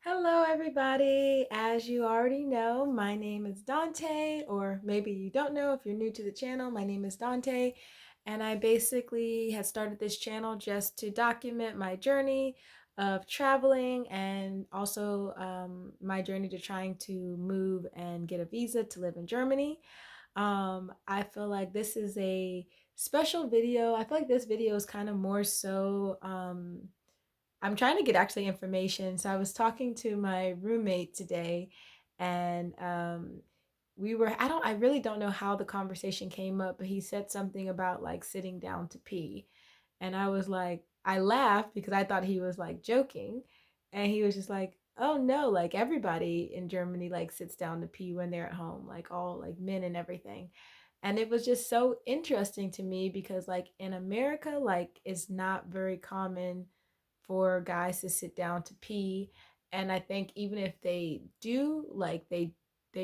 Hello, everybody. As you already know, my name is Dante, or maybe you don't know if you're new to the channel. My name is Dante, and I basically had started this channel just to document my journey of traveling and also my journey to trying to move and get a visa to live in Germany. I feel like this is a special video. I feel like this video is kind of more so. I'm trying to get actually information. So I was talking to my roommate today, and I really don't know how the conversation came up, but he said something about like sitting down to pee. And I was like, I laughed because I thought he was like joking. And he was just like, oh no, like everybody in Germany like sits down to pee when they're at home, like all like men and everything. And it was just so interesting to me because like in America, like it's not very common for guys to sit down to pee. And I think even if they do, like they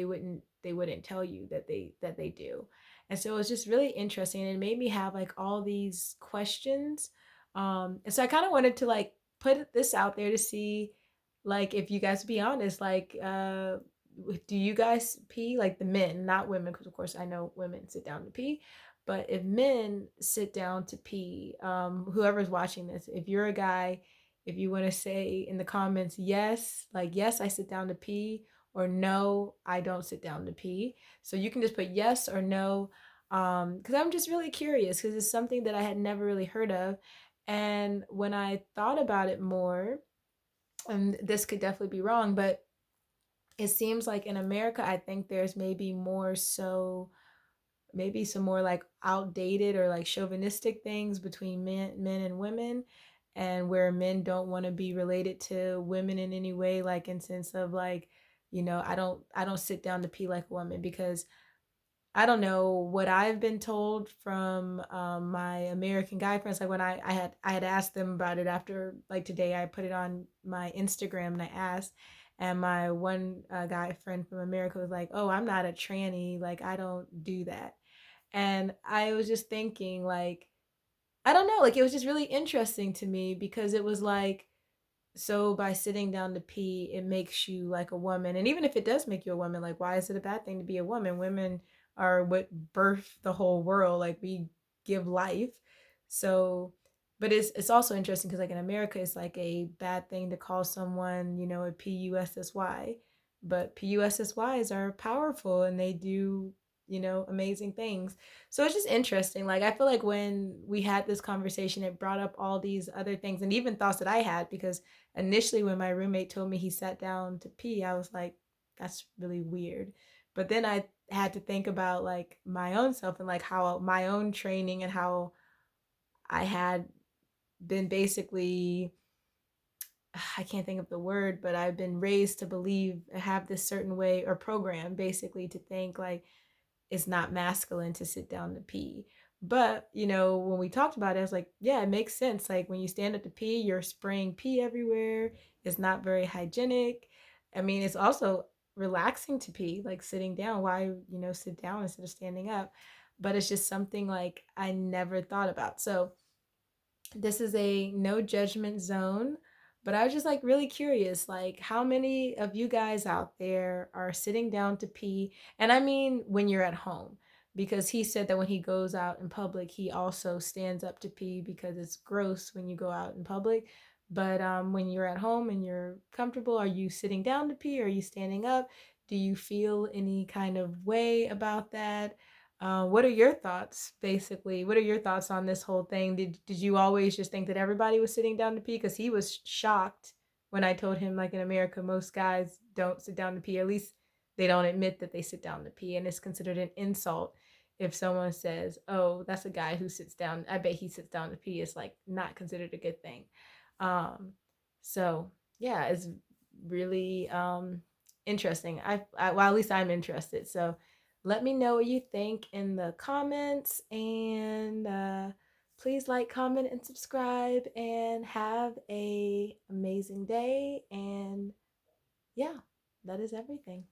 wouldn't tell you that they do. And so it was just really interesting, and it made me have like all these questions. And so I kind of wanted to like put this out there to see like if you guys be honest, like do you guys pee, like the men, not women, because of course I know women sit down to pee, but if men sit down to pee, whoever's watching this, if you're a guy, if you want to say in the comments yes, like yes I sit down to pee, or no I don't sit down to pee. So you can just put yes or no, because I'm just really curious because it's something that I had never really heard of. And when I thought about it more, and this could definitely be wrong, but it seems like in America I think there's maybe more so, maybe some more like outdated or like chauvinistic things between men and women, and where men don't want to be related to women in any way, like in sense of like, I don't sit down to pee like a woman, because I don't know what I've been told from my American guy friends. Like when I had asked them about it after like today, I put it on my Instagram and I asked, and my one guy friend from America was like, "Oh, I'm not a tranny. Like I don't do that." And I was just thinking, like, I don't know, like it was just really interesting to me because it was like, so by sitting down to pee, it makes you like a woman. And even if it does make you a woman, like, why is it a bad thing to be a woman? Women are what birth the whole world. Like, we give life. So, but it's also interesting because, like, in America, it's like a bad thing to call someone, a PUSSY. But PUSSYs are powerful and they do, amazing things. So it's just interesting. Like, I feel like when we had this conversation, it brought up all these other things and even thoughts that I had, because initially when my roommate told me he sat down to pee, I was like, that's really weird. But then I had to think about like my own self and like how my own training and how I had been basically, I can't think of the word, but I've been raised to believe, have this certain way or program basically to think like it's not masculine to sit down to pee. But, when we talked about it, I was like, yeah, it makes sense. Like when you stand up to pee, you're spraying pee everywhere. It's not very hygienic. I mean, it's also relaxing to pee, like sitting down. Why, sit down instead of standing up? But it's just something like I never thought about. So this is a no judgment zone, but I was just like really curious, like how many of you guys out there are sitting down to pee? And I mean when you're at home, because he said that when he goes out in public, he also stands up to pee because it's gross when you go out in public. But when you're at home and you're comfortable, are you sitting down to pee? Or are you standing up? Do you feel any kind of way about that? What are your thoughts, basically? What are your thoughts on this whole thing? Did you always just think that everybody was sitting down to pee? Because he was shocked when I told him, like in America, most guys don't sit down to pee. At least they don't admit that they sit down to pee, and it's considered an insult if someone says, "Oh, that's a guy who sits down. I bet he sits down to pee." It's like not considered a good thing. Um, so yeah, it's really interesting. Well, at least I'm interested. So let me know what you think in the comments, and please like, comment, and subscribe, and have a amazing day. And yeah, that is everything.